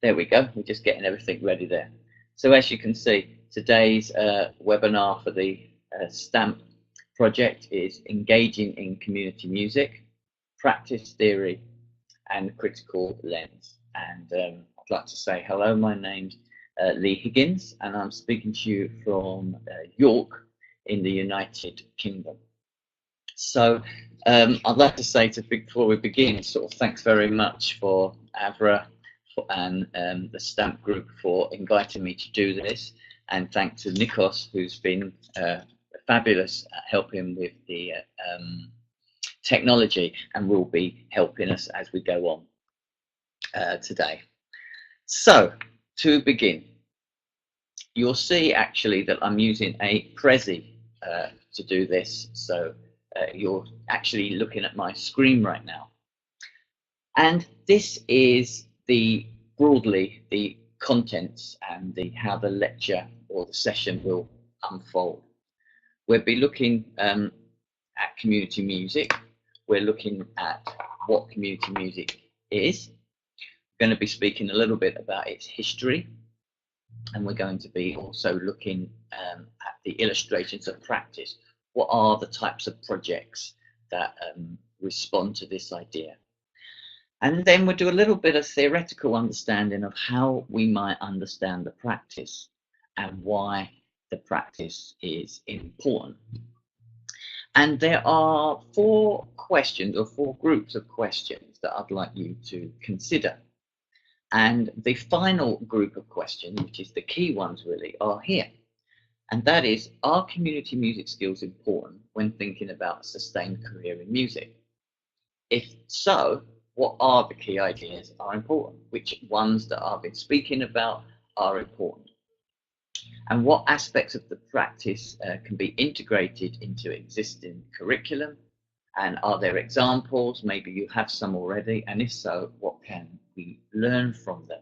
There we go. We're just getting everything ready there. So as you can see, today's webinar for the STAMP project is engaging in community music, practice theory, and critical lens. And I'd like to say hello. My name's Lee Higgins, and I'm speaking to you from York in the United Kingdom. So I'd like to say before we begin, sort of thanks very much for Avra and the STAMP group for inviting me to do this, and thanks to Nikos, who's been fabulous at helping with the technology and will be helping us as we go on today. So to begin, you'll see actually that I'm using a Prezi to do this. So you're actually looking at my screen right now, and this is broadly the contents and how the lecture or the session will unfold. We'll be looking at community music. We're looking at what community music is. We're going to be speaking a little bit about its history, and we're going to be also looking at the illustrations of practice. What are the types of projects that respond to this idea? And then we'll do a little bit of theoretical understanding of how we might understand the practice and why the practice is important. And there are 4 questions or 4 groups of questions that I'd like you to consider. And the final group of questions, which is the key ones really, are here. And that is, are community music skills important when thinking about a sustained career in music? If so, what are the key ideas are important? Which ones that I've been speaking about are important? And what aspects of the practice can be integrated into existing curriculum? And are there examples? Maybe you have some already, and if so, what can we learn from them?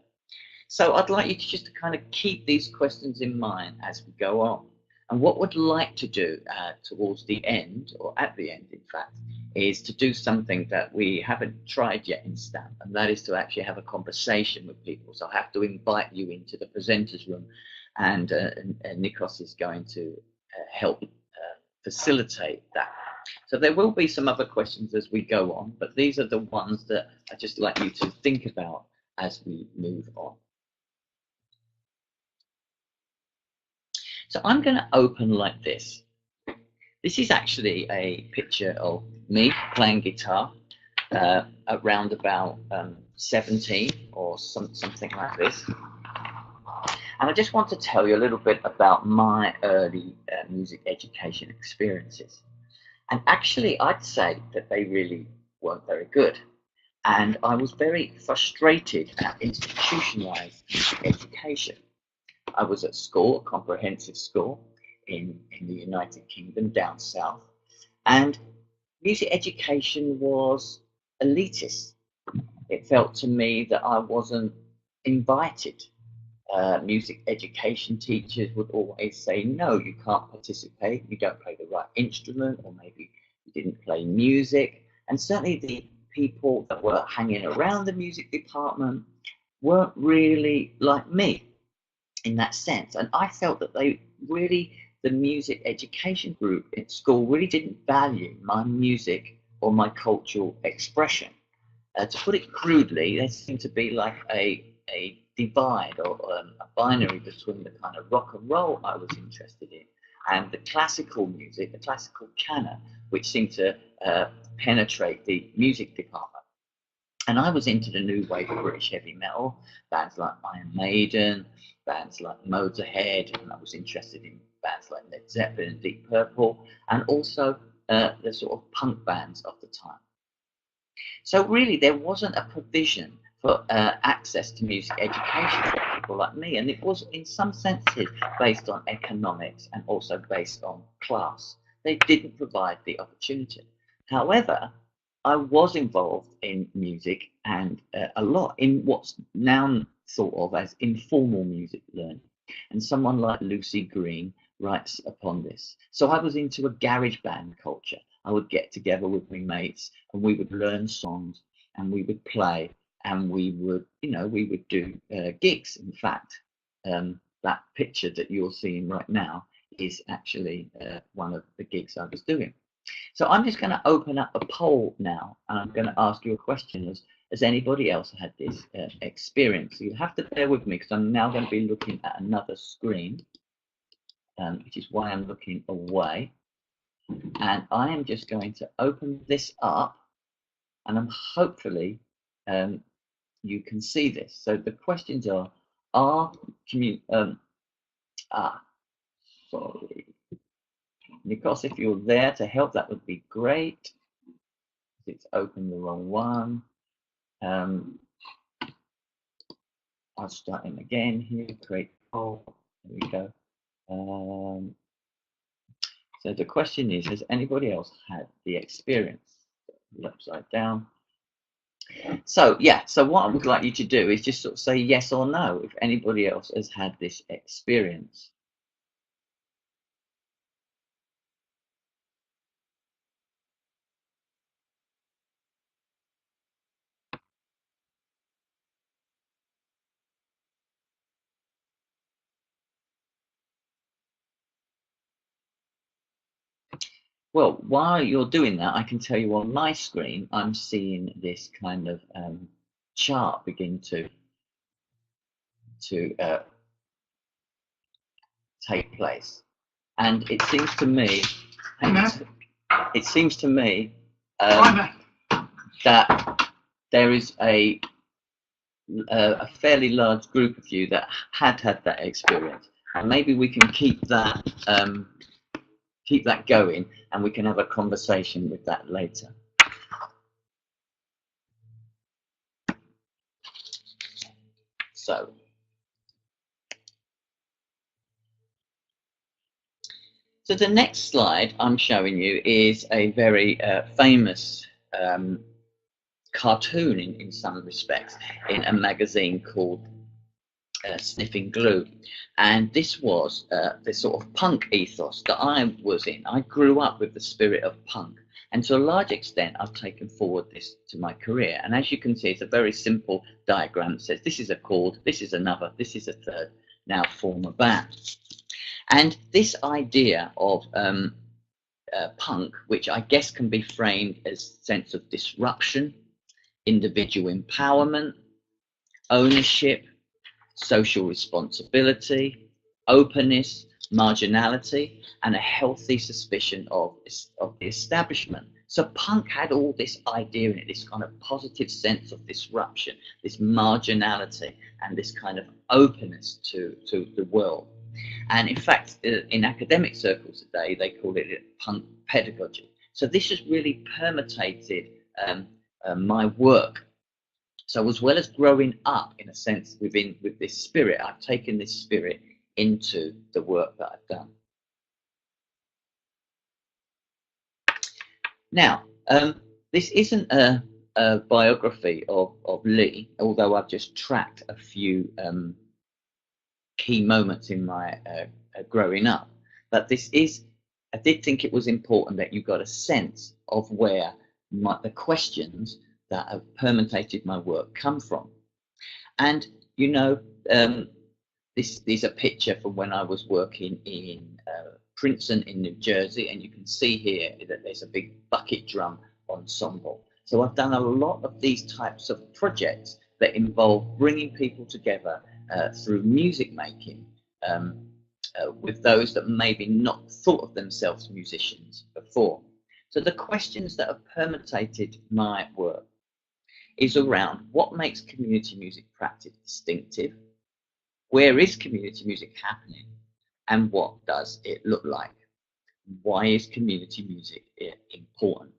So I'd like you to just kind of keep these questions in mind as we go on. And what we'd like to do towards the end, or at the end in fact, is to do something that we haven't tried yet in STAMP, and that is to actually have a conversation with people. So I have to invite you into the presenters room, and Nikos is going to help facilitate that. So there will be some other questions as we go on, but these are the ones that I'd just like you to think about as we move on. So I'm going to open like this. This is actually a picture of me playing guitar around about 17 or something like this. And I just want to tell you a little bit about my early music education experiences. And actually, I'd say that they really weren't very good. And I was very frustrated at institutionalized music education. I was at school, a comprehensive school in the United Kingdom, down south, and music education was elitist. It felt to me that I wasn't invited. Music education teachers would always say, no, you can't participate, you don't play the right instrument, or maybe you didn't play music. And certainly the people that were hanging around the music department weren't really like me in that sense. And I felt that the music education group at school really didn't value my music or my cultural expression. To put it crudely, there seemed to be like a divide or a binary between the kind of rock and roll I was interested in and the classical music, the classical canon, which seemed to penetrate the music department. And I was into the new wave of British heavy metal, bands like Iron Maiden, bands like Motorhead, and I was interested in bands like Led Zeppelin and Deep Purple, and also the sort of punk bands of the time. So really, there wasn't a provision for access to music education for people like me, and it was in some senses based on economics and also based on class. They didn't provide the opportunity. However, I was involved in music and a lot in what's now thought of as informal music learning. And someone like Lucy Green writes upon this. So I was into a garage band culture. I would get together with my mates and we would learn songs and we would play and we would, we would do gigs. In fact, that picture that you're seeing right now is actually one of the gigs I was doing. So I'm just going to open up a poll now, and I'm going to ask you a question. Has anybody else had this experience? You have to bear with me because I'm now going to be looking at another screen, which is why I'm looking away. And I am just going to open this up, and I'm hopefully you can see this. So the questions are sorry, Nikos, if you're there to help, that would be great. It's opened the wrong one. I'll start in again here. Create poll. There we go. So the question is, has anybody else had the experience? Upside down. So yeah, so what I would like you to do is just sort of say yes or no if anybody else has had this experience. Well, while you're doing that, I can tell you on my screen, I'm seeing this kind of chart begin to take place, and it seems to me, that there is a fairly large group of you that had that experience, and maybe we can keep that going, and we can have a conversation with that later. So the next slide I'm showing you is a very famous cartoon in some respects in a magazine called Sniffing Glue, and this was the sort of punk ethos that I was in. I grew up with the spirit of punk, and to a large extent I've taken forward this to my career. And as you can see, it's a very simple diagram that says this is a chord, this is another, this is a third, now form a band. And this idea of punk, which I guess can be framed as sense of disruption, individual empowerment, ownership, social responsibility, openness, marginality, and a healthy suspicion of the establishment. So punk had all this idea in it, this kind of positive sense of disruption, this marginality, and this kind of openness to the world. And in fact, in academic circles today, they call it punk pedagogy. So this has really permeated my work. So as well as growing up, in a sense, with this spirit, I've taken this spirit into the work that I've done. Now, this isn't a biography of Lee, although I've just tracked a few key moments in my growing up. But this is, I did think it was important that you got a sense of where the questions that have permeated my work come from. And you know, this is a picture from when I was working in Princeton in New Jersey, and you can see here that there's a big bucket drum ensemble. So I've done a lot of these types of projects that involve bringing people together through music making with those that maybe not thought of themselves musicians before. So the questions that have permeated my work is around what makes community music practice distinctive, where is community music happening, and what does it look like? Why is community music important?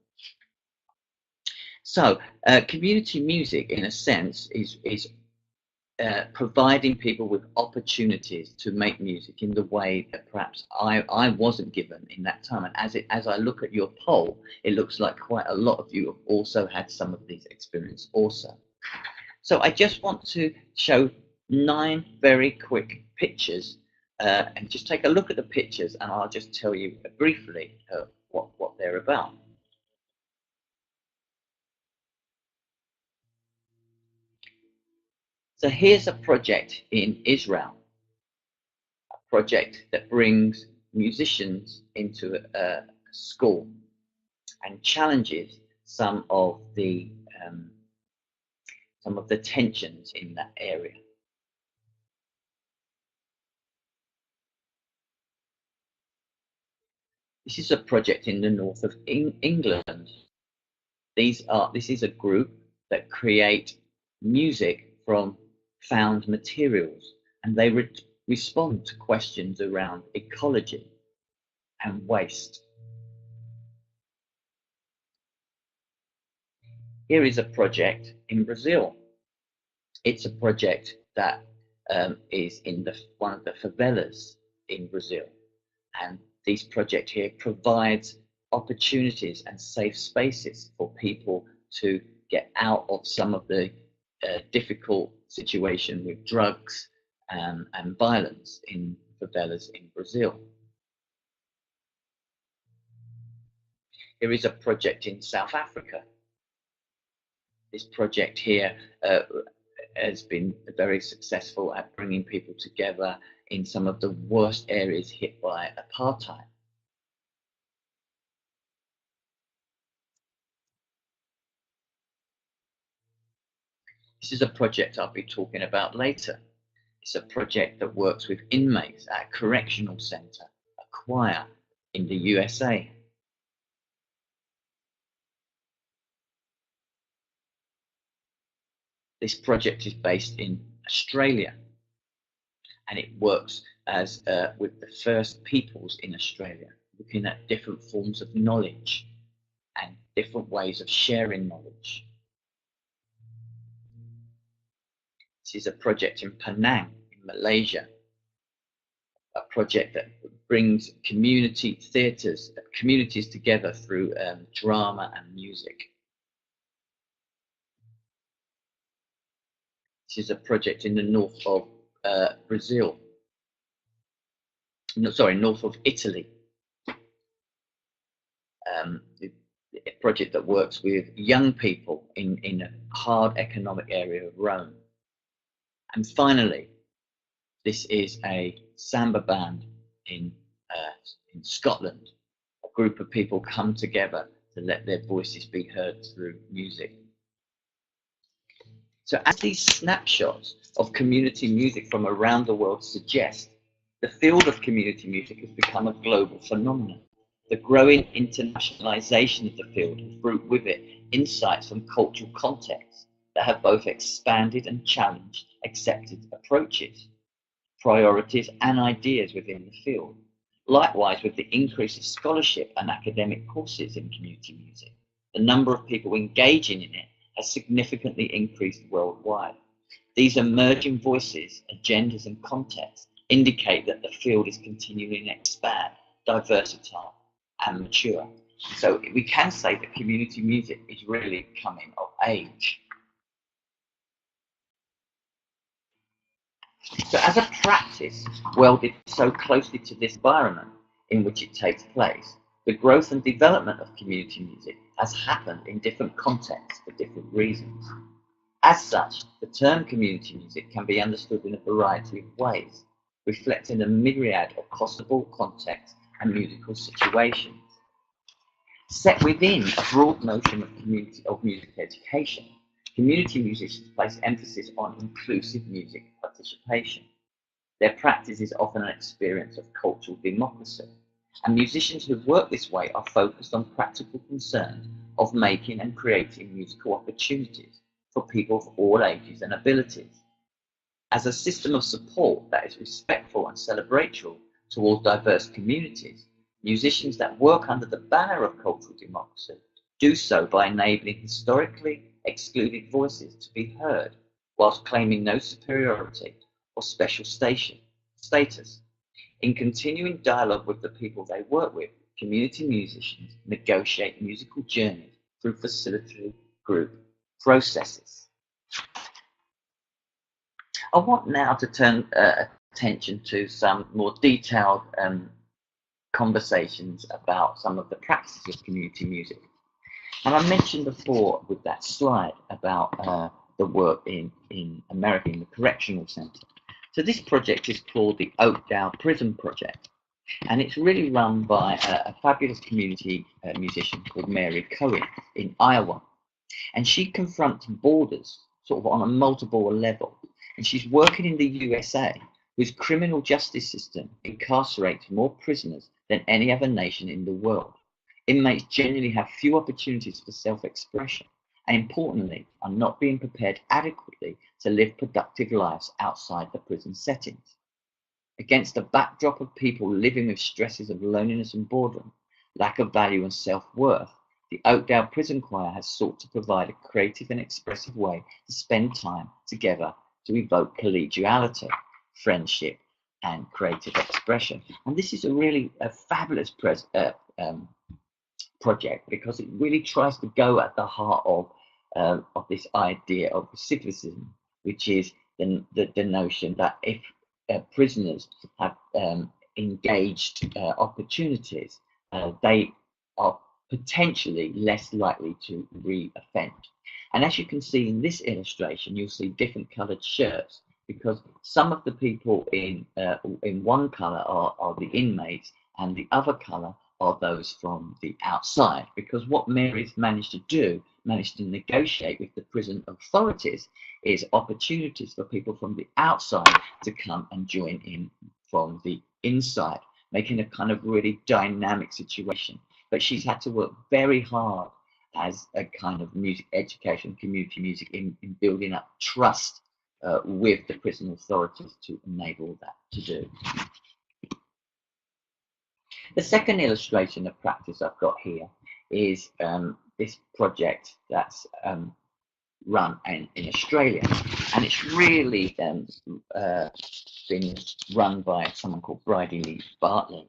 So community music, in a sense, is providing people with opportunities to make music in the way that perhaps I wasn't given in that time. And as I look at your poll, it looks like quite a lot of you have also had some of these experiences also. So I just want to show 9 very quick pictures and just take a look at the pictures, and I'll just tell you briefly what they're about. So here's a project in Israel, a project that brings musicians into a school and challenges some of the tensions in that area. This is a project in the north of England. This is a group that create music from found materials, and they respond to questions around ecology and waste. Here is a project in Brazil. It's a project that is in one of the favelas in Brazil, and this project here provides opportunities and safe spaces for people to get out of some of the difficult situation with drugs and violence in favelas in Brazil. Here is a project in South Africa. This project here has been very successful at bringing people together in some of the worst areas hit by apartheid. This is a project I'll be talking about later. It's a project that works with inmates at a correctional centre, a choir in the USA. This project is based in Australia, and it works as with the First Peoples in Australia, looking at different forms of knowledge and different ways of sharing knowledge. This is a project in Penang, in Malaysia, a project that brings community theatres, communities together through drama and music. This is a project in the north of Brazil. No, sorry, north of Italy. A project that works with young people in a hard economic area of Rome. And finally, this is a Samba Band in Scotland. A group of people come together to let their voices be heard through music. So as these snapshots of community music from around the world suggest, the field of community music has become a global phenomenon. The growing internationalization of the field has brought with it insights from cultural contexts that have both expanded and challenged accepted approaches, priorities, and ideas within the field. Likewise, with the increase of scholarship and academic courses in community music, the number of people engaging in it has significantly increased worldwide. These emerging voices, agendas, and contexts indicate that the field is continuing to expand, diversify, and mature. So we can say that community music is really coming of age. So as a practice welded so closely to this environment in which it takes place, the growth and development of community music has happened in different contexts for different reasons. As such, the term community music can be understood in a variety of ways, reflecting a myriad of possible contexts and musical situations. Set within a broad notion of music education, community musicians place emphasis on inclusive music participation. Their practice is often an experience of cultural democracy, and musicians who work this way are focused on practical concerns of making and creating musical opportunities for people of all ages and abilities. As a system of support that is respectful and celebratory towards diverse communities, musicians that work under the banner of cultural democracy do so by enabling historically excluded voices to be heard, whilst claiming no superiority or special status. In continuing dialogue with the people they work with, community musicians negotiate musical journeys through facilitative group processes. I want now to turn attention to some more detailed conversations about some of the practices of community music. And I mentioned before with that slide about the work in America in the correctional center. So this project is called the Oakdale Prison Project, and it's really run by a fabulous community musician called Mary Cohen in Iowa. And she confronts borders sort of on a multiple level. And she's working in the USA, whose criminal justice system incarcerates more prisoners than any other nation in the world. Inmates generally have few opportunities for self-expression, and importantly, are not being prepared adequately to live productive lives outside the prison settings. Against a backdrop of people living with stresses of loneliness and boredom, lack of value and self-worth, the Oakdale Prison Choir has sought to provide a creative and expressive way to spend time together to evoke collegiality, friendship, and creative expression. And this is a fabulous project, because it really tries to go at the heart of this idea of civism, which is the notion that if prisoners have engaged opportunities, they are potentially less likely to re-offend. And as you can see in this illustration, you'll see different coloured shirts, because some of the people in one colour are the inmates, and the other colour are those from the outside. Because what Mary's managed to negotiate with the prison authorities is opportunities for people from the outside to come and join in from the inside, making a kind of really dynamic situation. But she's had to work very hard as a kind of music education, community music, in building up trust with the prison authorities to enable that to do. The second illustration of practice I've got here is this project that's run in Australia, and it's really been run by someone called Bridie Lee Bartley.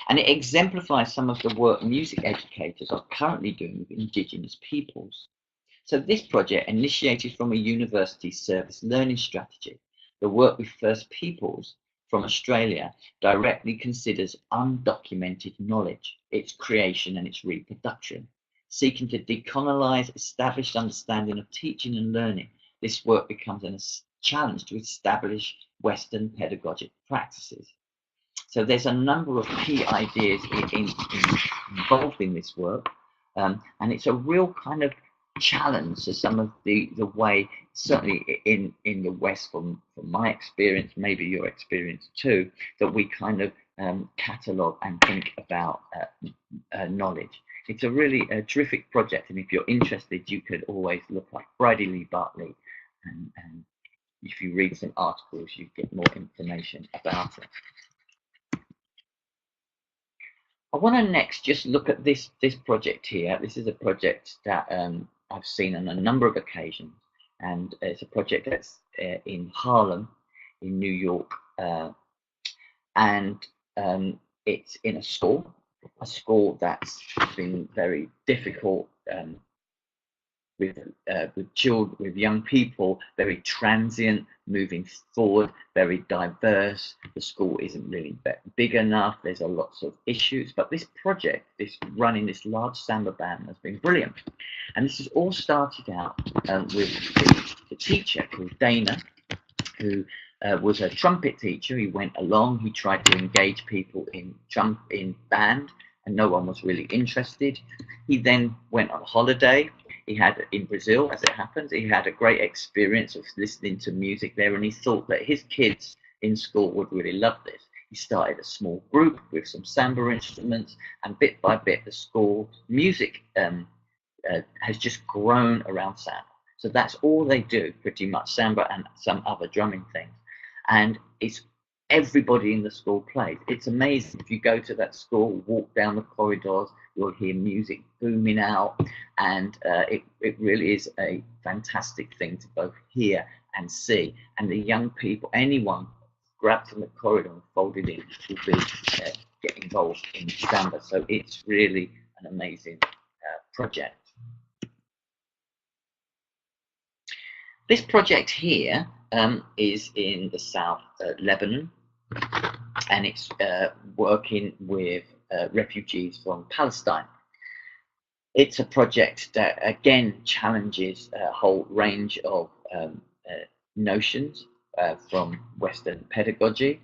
And it exemplifies some of the work music educators are currently doing with Indigenous peoples. So this project, initiated from a university service learning strategy, the work with First Peoples from Australia directly considers undocumented knowledge, its creation and its reproduction. Seeking to decolonize established understanding of teaching and learning, this work becomes a challenge to establish Western pedagogic practices. So there's a number of key ideas involved in this work, and it's a real kind of challenge to some of the way, certainly in the West, from my experience, maybe your experience too, that we kind of catalogue and think about knowledge. It's a really terrific project, and if you're interested, you could always look like Bridie Lee Bartley, and if you read some articles, you get more information about it. I want to next just look at this project here. This is a project that I've seen on a number of occasions, and it's a project that's in Harlem, in New York, and it's in a school that's been very difficult with children, with young people, very transient, moving forward, very diverse. The school isn't really big enough. There's a lots of issues, but this project, running this large Samba Band, has been brilliant. And this has all started out with the teacher called Dana, who was a trumpet teacher. He went along, he tried to engage people in band, and no one was really interested. He then went on holiday. He had, in Brazil, as it happens, he had a great experience of listening to music there, and he thought that his kids in school would really love this. He started a small group with some samba instruments, and bit by bit, the school music has just grown around samba. So that's all they do, pretty much, samba and some other drumming things. And it's everybody in the school plays. It's amazing. If you go to that school, walk down the corridors, you'll hear music booming out, and it really is a fantastic thing to both hear and see. And the young people, anyone grabbed from the corridor and folded in, will be get involved in samba. So it's really an amazing project. This project here is in the South Lebanon, and it's working with refugees from Palestine. It's a project that again challenges a whole range of notions from Western pedagogy,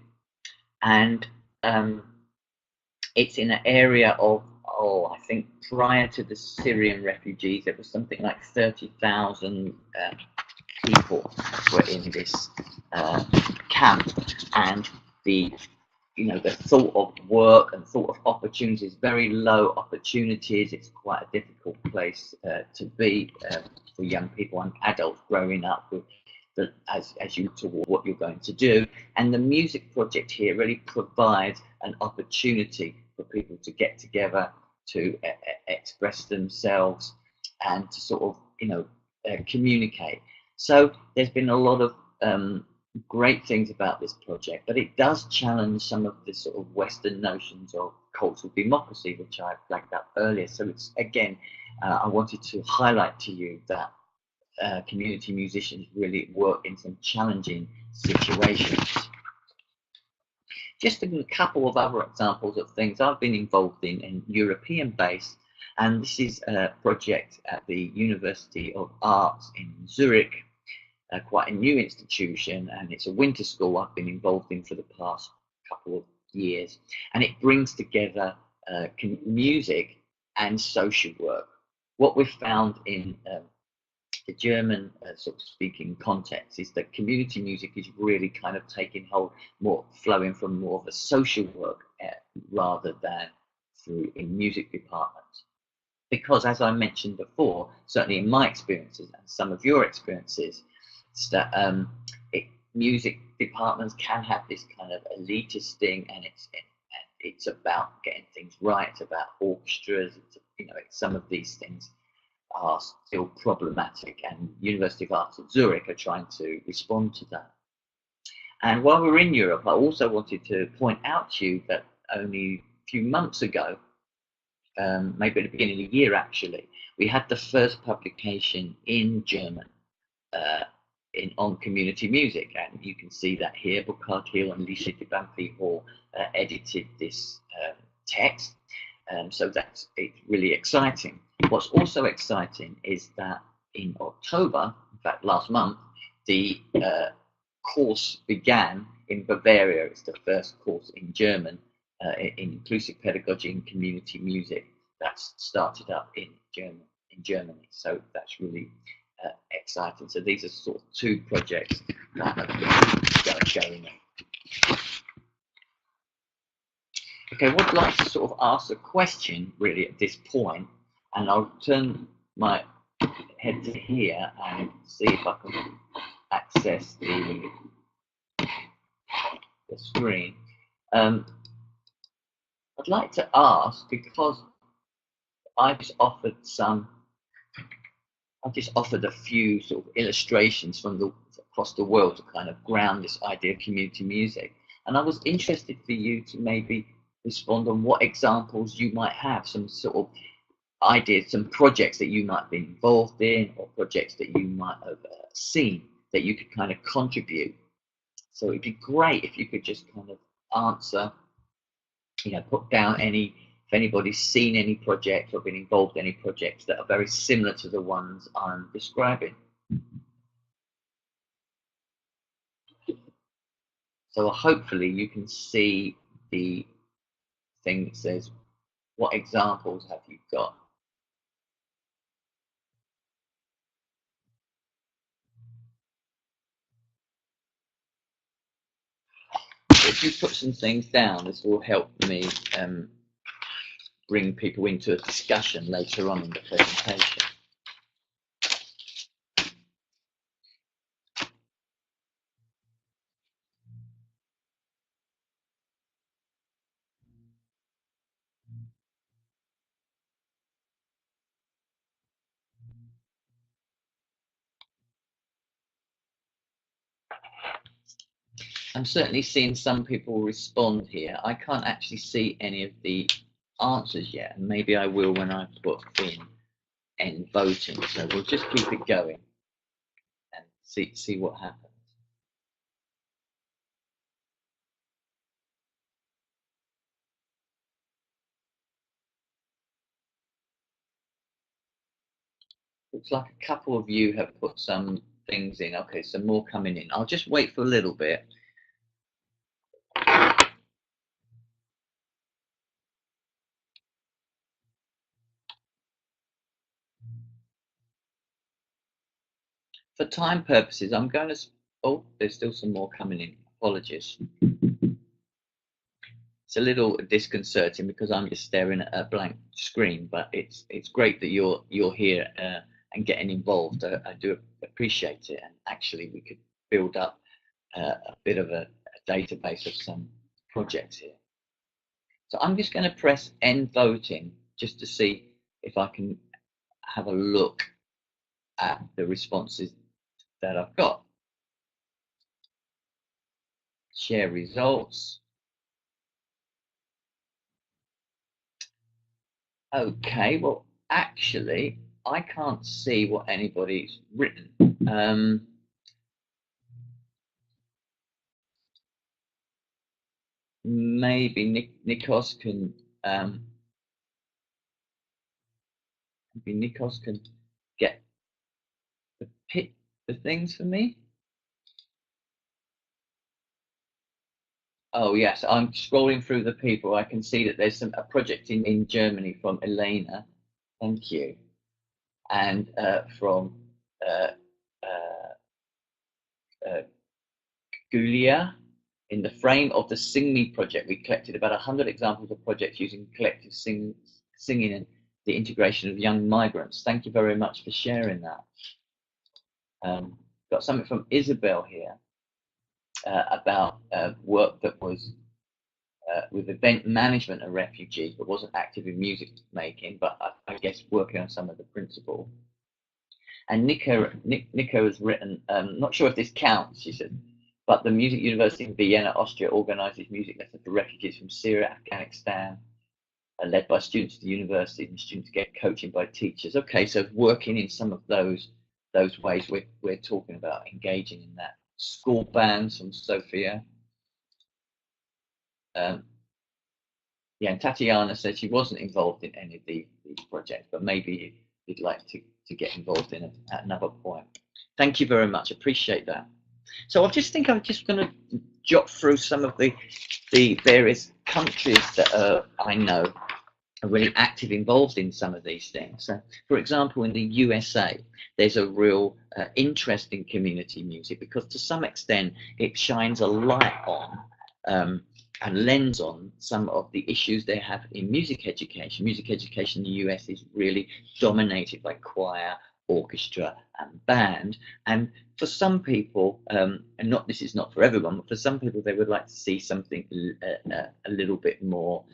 and um, it's in an area of, I think prior to the Syrian refugees, it was something like 30,000 people were in this camp, and the the thought of work and thought of opportunities, very low opportunities. It's quite a difficult place to be for young people and adults growing up with as you toward what you're going to do. And the music project here really provides an opportunity for people to get together, to express themselves, and to sort of communicate. So there's been a lot of great things about this project, but it does challenge some of the sort of Western notions of cultural democracy, which I flagged up earlier. So it's again, I wanted to highlight to you that community musicians really work in some challenging situations. Just a couple of other examples of things I've been involved in European base, and this is a project at the University of Arts in Zurich, quite a new institution, and it's a winter school I've been involved in for the past couple of years, and it brings together music and social work. What we've found in the German sort of speaking context is that community music is really kind of taking hold, more flowing from more of a social work rather than through in music departments. Because as I mentioned before, certainly in my experiences and some of your experiences, it's that music departments can have this kind of elitist thing, and it's about getting things right. It's about orchestras. Some of these things are still problematic, and University of Arts at Zurich are trying to respond to that. And while we're in Europe, I also wanted to point out to you that only a few months ago, maybe at the beginning of the year actually, we had the first publication in German on community music, and you can see that here. Burkhard Hill and Lisa de Banfi Hall edited this text, so it's really exciting. What's also exciting is that in October, in fact last month, the course began in Bavaria. It's the first course in German in inclusive pedagogy and community music that's started up in Germany. So that's really exciting. So these are sort of two projects that are going on. Okay, would like to sort of ask a question really at this point, and I'll turn my head to here and see if I can access the screen. I'd like to ask, because I've just offered a few sort of illustrations from across the world to kind of ground this idea of community music, and I was interested for you to maybe respond on what examples you might have, some sort of ideas, some projects that you might be involved in, or projects that you might have seen that you could kind of contribute. So it'd be great if you could just kind of answer, put down if anybody's seen any projects or been involved in any projects that are very similar to the ones I'm describing. So hopefully you can see the thing that says, what examples have you got? If you put some things down, this will help me bring people into a discussion later on in the presentation. I'm certainly seeing some people respond here. I can't actually see any of the answers yet, and maybe I will when I put in voting. So we'll just keep it going and see what happens. Looks like a couple of you have put some things in. Okay, some more coming in. I'll just wait for a little bit. For time purposes, I'm going to. Oh, there's still some more coming in. Apologies. It's a little disconcerting because I'm just staring at a blank screen, but it's great that you're here and getting involved. I do appreciate it, and actually we could build up a bit of a database of some projects here. So I'm just going to press end voting just to see if I can have a look at the responses that I've got. Share results. Okay, well, actually, I can't see what anybody's written. Maybe Nikos can get the things for me. Oh yes, I'm scrolling through the people. I can see that there's a project in Germany from Elena. Thank you. And from Gulia. In the frame of the Sing Me project, we collected about 100 examples of projects using collective singing and the integration of young migrants. Thank you very much for sharing that. Got something from Isabel here about work that was with event management of refugees, but wasn't active in music making, but I guess working on some of the principle. And Nico has written, not sure if this counts, she said, but the Music University in Vienna, Austria, organizes music lessons for refugees from Syria, Afghanistan, led by students at the university, and students get coaching by teachers. Okay, so working in some of those ways we're talking about engaging in that. School bands from Sophia. Yeah, and Tatiana said she wasn't involved in any of these projects, but maybe you'd like to get involved in it at another point. Thank you very much. Appreciate that. So I just think I'm just going to jot through some of the various countries that I know are really active, involved in some of these things. So, for example, in the USA, there's a real interest in community music because to some extent it shines a light on and lends on some of the issues they have in music education. Music education in the US is really dominated by choir, orchestra and band, and for some people, and this is not for everyone, but for some people they would like to see something a little bit more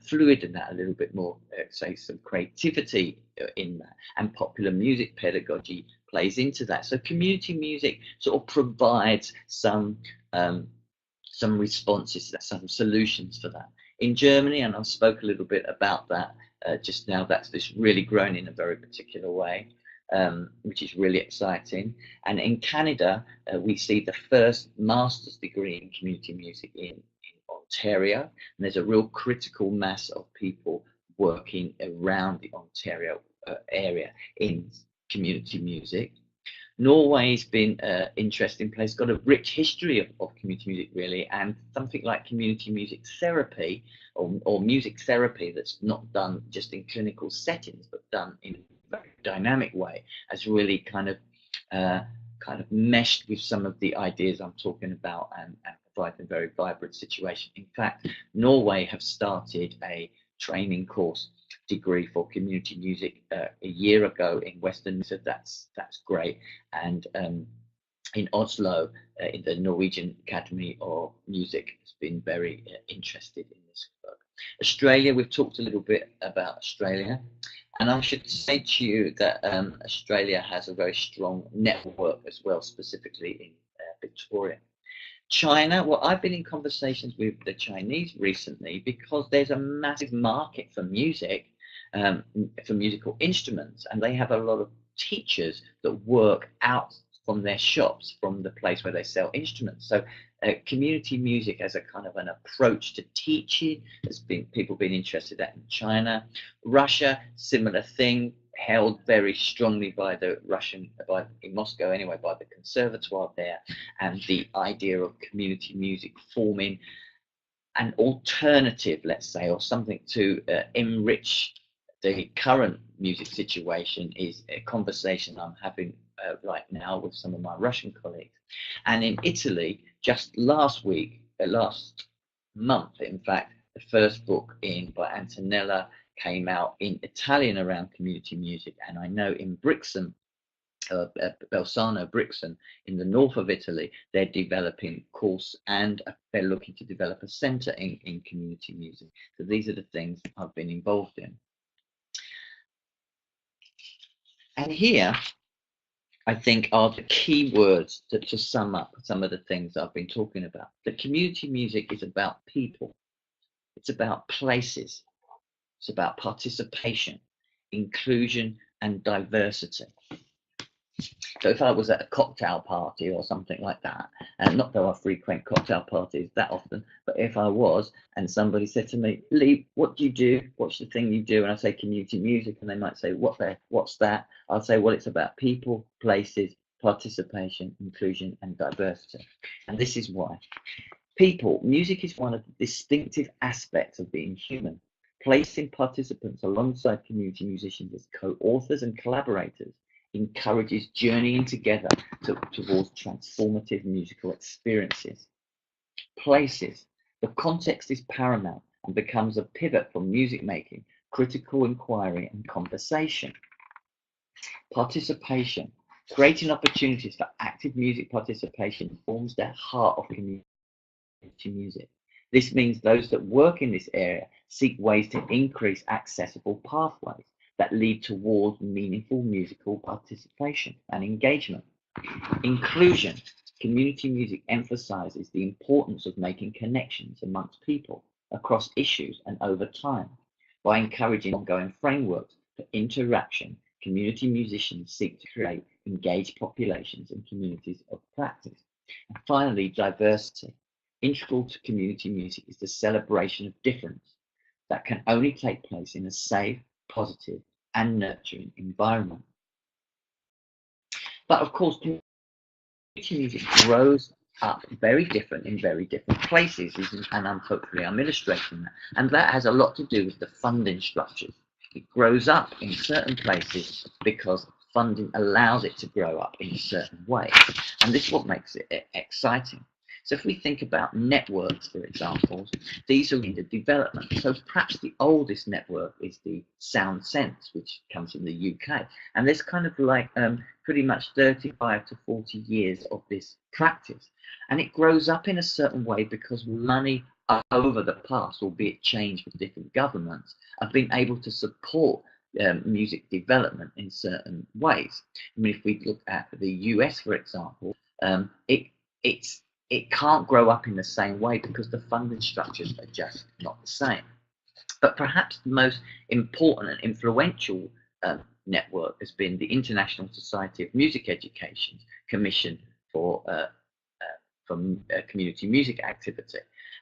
fluid in that, a little bit more say some creativity in that, and popular music pedagogy plays into that. So community music sort of provides some responses to that, some solutions for that. In Germany, and I spoke a little bit about that just now, that's just really grown in a very particular way. Which is really exciting. And in Canada, we see the first master's degree in community music in Ontario. And there's a real critical mass of people working around the Ontario area in community music. Norway's been an interesting place, got a rich history of community music, really, and something like community music therapy or music therapy that's not done just in clinical settings, but done in very dynamic way has really kind of meshed with some of the ideas I'm talking about and provided a very vibrant situation. In fact, Norway have started a training course degree for community music a year ago in Western. So that's great. And in Oslo, in the Norwegian Academy of Music has been very interested in this work. Australia, we've talked a little bit about Australia. And I should say to you that Australia has a very strong network as well, specifically in Victoria. China, well, I've been in conversations with the Chinese recently because there's a massive market for music, for musical instruments, and they have a lot of teachers that work out from their shops, from the place where they sell instruments. So community music as a kind of an approach to teaching has been people been interested in China. Russia, similar thing. held very strongly by the Russian, in Moscow anyway, by the conservatoire there, and the idea of community music forming an alternative, let's say, or something to enrich the current music situation is a conversation I'm having right now with some of my Russian colleagues. And in Italy, just last month, in fact, the first book by Antonella came out in Italian around community music. And I know in Brixen, Bolzano, Brixen, in the north of Italy, they're developing a course, and they're looking to develop a centre in community music. So these are the things I've been involved in. And here, I think, are the key words to sum up some of the things I've been talking about. The community music is about people. It's about places. It's about participation, inclusion, and diversity. So if I was at a cocktail party or something like that, and not that I frequent cocktail parties that often, but if I was, and somebody said to me, Lee, what do you do? What's the thing you do? And I say community music, and they might say, what's that? I'll say, well, it's about people, places, participation, inclusion, and diversity. And this is why. People, music is one of the distinctive aspects of being human. Placing participants alongside community musicians as co-authors and collaborators encourages journeying together towards transformative musical experiences. Places. The context is paramount and becomes a pivot for music making, critical inquiry, and conversation. Participation. Creating opportunities for active music participation forms the heart of community music. This means those that work in this area seek ways to increase accessible pathways that lead towards meaningful musical participation and engagement. Inclusion. Community music emphasizes the importance of making connections amongst people across issues and over time. By encouraging ongoing frameworks for interaction, community musicians seek to create engaged populations and communities of practice. And finally, diversity. Integral to community music is the celebration of difference that can only take place in a safe, positive, and nurturing environment. But of course, community music grows up very different in very different places, and hopefully I'm illustrating that. And that has a lot to do with the funding structures. It grows up in certain places because funding allows it to grow up in certain ways. And this is what makes it exciting. So if we think about networks, for example, these are in the development. So perhaps the oldest network is the Sound Sense, which comes from the UK. And there's kind of like pretty much 35 to 40 years of this practice. And it grows up in a certain way because money over the past, albeit changed with different governments, have been able to support music development in certain ways. I mean, if we look at the US, for example, it can't grow up in the same way because the funding structures are just not the same. But perhaps the most important and influential network has been the International Society of Music Education's Commission for Community Music Activity.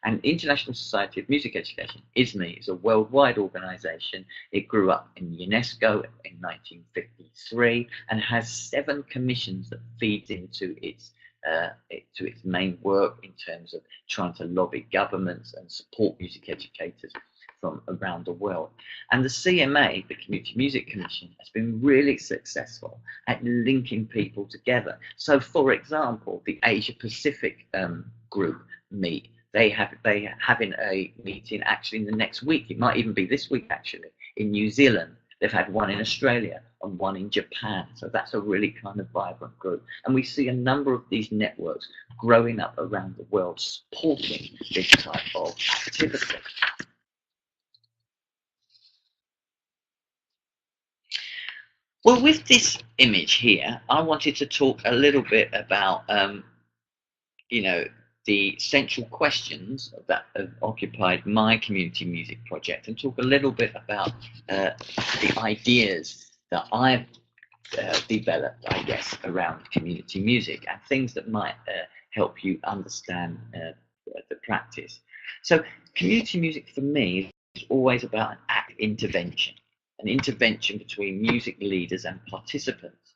And International Society of Music Education, ISME, is a worldwide organization. It grew up in UNESCO in 1953 and has 7 commissions that feeds into its main work in terms of trying to lobby governments and support music educators from around the world. And the CMA, the Community Music Commission, has been really successful at linking people together. So, for example, the Asia Pacific group meet. They're having a meeting actually in the next week. It might even be this week actually in New Zealand. They've had one in Australia and one in Japan. So that's a really kind of vibrant group. And we see a number of these networks growing up around the world supporting this type of activity. Well, with this image here, I wanted to talk a little bit about, the central questions that have occupied my community music project, and talk a little bit about the ideas that I've developed, I guess, around community music and things that might help you understand the practice. So community music for me is always about an act intervention. an intervention between music leaders and participants.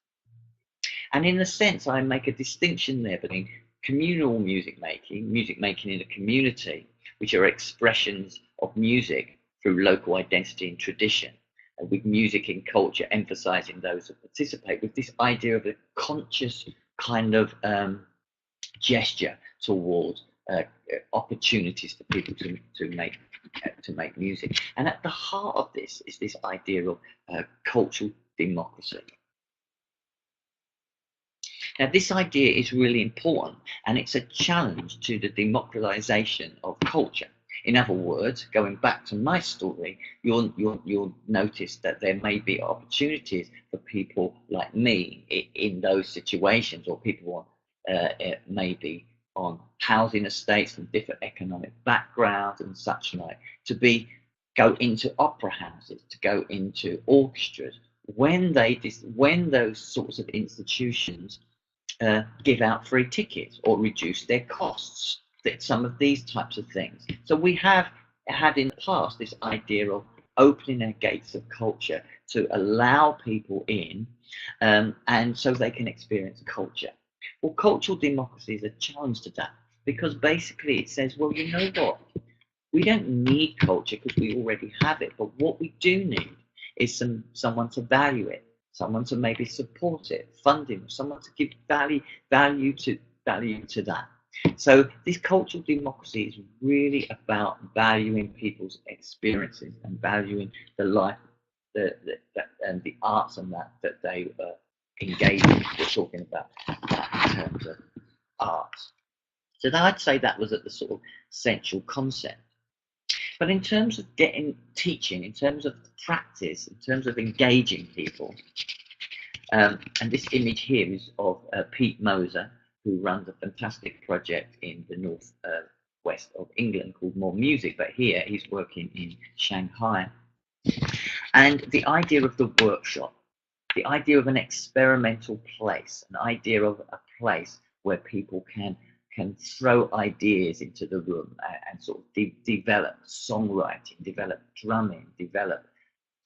And in a sense, I make a distinction there between communal music making in a community, which are expressions of music through local identity and tradition, and with music and culture emphasizing those that participate, with this idea of a conscious kind of gesture towards opportunities for people to make music. And at the heart of this is this idea of cultural democracy. Now, this idea is really important, and it's a challenge to the democratization of culture. In other words, going back to my story, you'll notice that there may be opportunities for people like me in those situations, or people maybe on housing estates from different economic backgrounds and such like, to go into opera houses, to go into orchestras, when those sorts of institutions give out free tickets or reduce their costs, some of these types of things. So we have had in the past this idea of opening our gates of culture to allow people in, and so they can experience culture. Well, cultural democracy is a challenge to that, because basically it says, well, you know what? We don't need culture because we already have it, but what we do need is someone to value it, someone to maybe support it, funding, someone to give value to that. So this cultural democracy is really about valuing people's experiences and valuing the life, and the arts and that they engage in. We're talking about that in terms of art. So I'd say that was at the sort of central concept. But in terms of teaching, in terms of practice, in terms of engaging people, and this image here is of Pete Moser, who runs a fantastic project in the north west of England called More Music, but here he's working in Shanghai. And the idea of the workshop, the idea of an experimental place, an idea of a place where people can throw ideas into the room and sort of develop songwriting, develop drumming, develop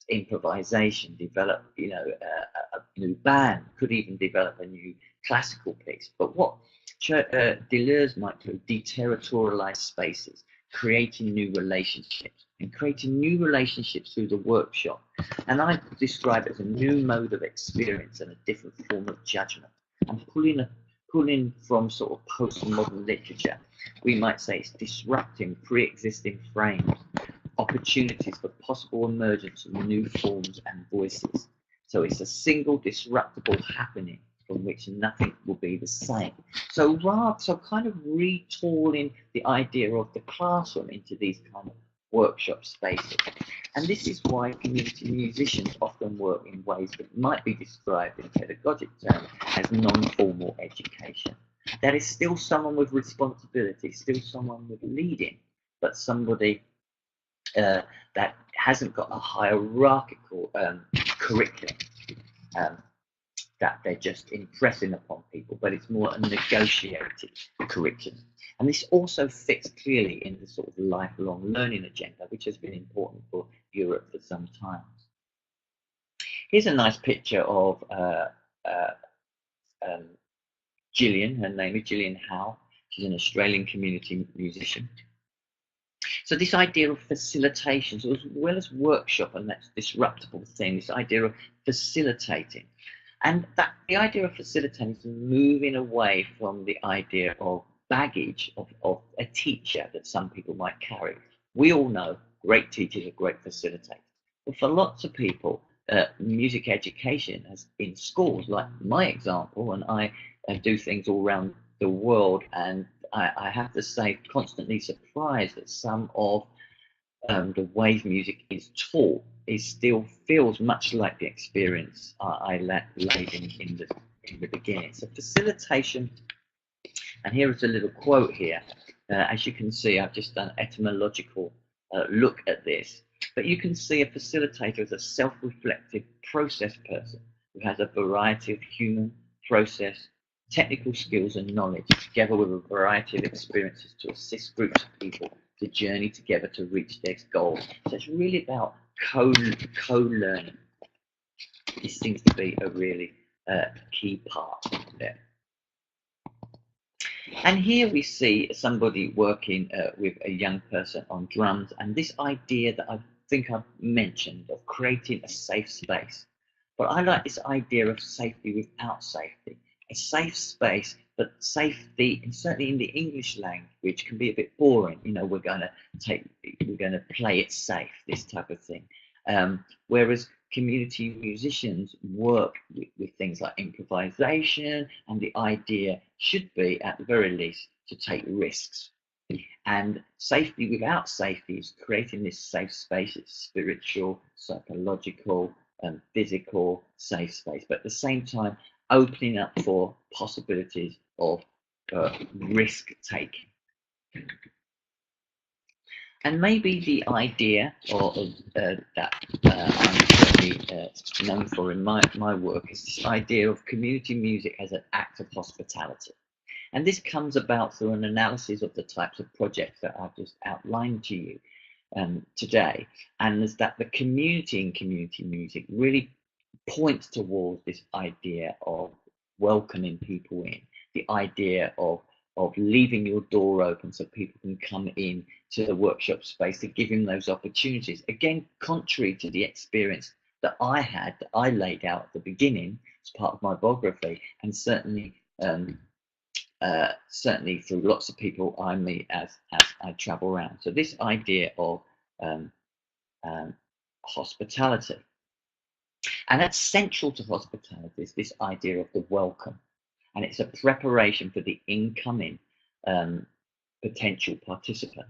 improvisation, develop a new band, could even develop a new classical piece. But what Deleuze might do, deterritorialize spaces, creating new relationships, and creating new relationships through the workshop. And I describe it as a new mode of experience and a different form of judgment. And pulling from sort of postmodern literature, we might say it's disrupting pre-existing frames, opportunities for possible emergence of new forms and voices. So it's a single disruptable happening from which nothing will be the same. So kind of retooling the idea of the classroom into these kind of workshop spaces. And this is why community musicians often work in ways that might be described in pedagogic terms as non-formal education. That is still someone with responsibility, still someone with leading, but somebody that hasn't got a hierarchical curriculum that they're just impressing upon people, but it's more a negotiated curriculum. And this also fits clearly in the sort of lifelong learning agenda, which has been important for Europe for some time. Here's a nice picture of Gillian. Her name is Gillian Howe. She's an Australian community musician. So this idea of facilitation, so as well as workshop and that disruptible thing, this idea of facilitating. And that the idea of facilitating is moving away from the idea of baggage of a teacher that some people might carry. We all know great teachers are great facilitators. But for lots of people, music education has in schools, like my example, and I do things all around the world, and I have to say, constantly surprised that some of the way music is taught still feels much like the experience I laid in the beginning. So facilitation, and here is a little quote here. As you can see, I've just done etymological look at this, but you can see a facilitator as a self-reflective process person who has a variety of human, process, technical skills and knowledge, together with a variety of experiences to assist groups of people to journey together to reach their goals. So it's really about co-learning. This seems to be a really key part there. And here we see somebody working with a young person on drums, and this idea that I think I've mentioned of creating a safe space. But I like this idea of safety without safety. A safe space, but safety, and certainly in the English language, can be a bit boring. You know, we're going to play it safe, this type of thing. Whereas community musicians work with things like improvisation, and the idea should be, at the very least, to take risks. And safety without safety is creating this safe space. It's spiritual, psychological, physical safe space, but at the same time opening up for possibilities of risk taking. And maybe the idea that I'm certainly known for in my work is this idea of community music as an act of hospitality. And this comes about through an analysis of the types of projects that I've just outlined to you today. And is that the community in community music really points towards this idea of welcoming people in, the idea of leaving your door open so people can come in to the workshop space, to give them those opportunities. Again, contrary to the experience that I had, that I laid out at the beginning as part of my biography, and certainly certainly through lots of people I meet as I travel around. So this idea of hospitality. And that's central to hospitality, is this idea of the welcome. And it's a preparation for the incoming potential participant.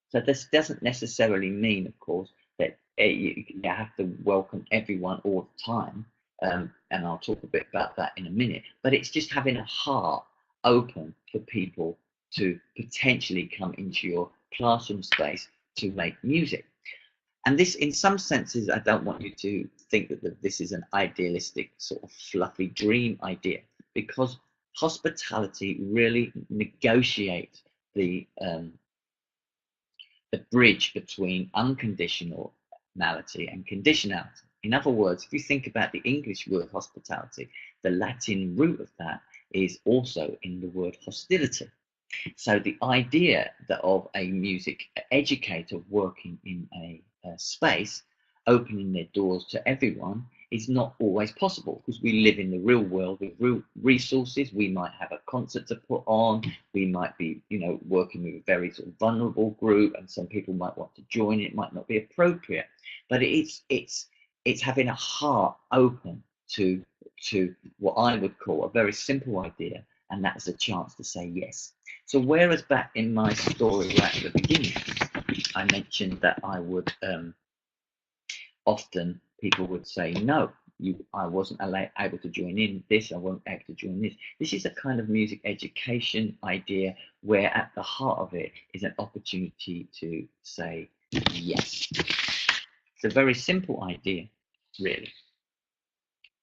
So this doesn't necessarily mean, of course, that you have to welcome everyone all the time. And I'll talk a bit about that in a minute. But it's just having a heart open for people to potentially come into your classroom space to make music. And this, in some senses, I don't want you to think that this is an idealistic, sort of fluffy dream idea, because hospitality really negotiates the bridge between unconditionality and conditionality. In other words, if you think about the English word hospitality, the Latin root of that is also in the word hostility. So the idea that of a music educator working in a space, opening their doors to everyone, is not always possible, because we live in the real world with real resources. We might have a concert to put on. We might be, working with a very sort of vulnerable group, and some people might want to join. It might not be appropriate, but it's having a heart open to what I would call a very simple idea, and that's a chance to say yes. So whereas back in my story right at the beginning, I mentioned that I would often people would say, no, I wasn't able to join in this, I wasn't able to join this. This is a kind of music education idea where at the heart of it is an opportunity to say yes. It's a very simple idea, really.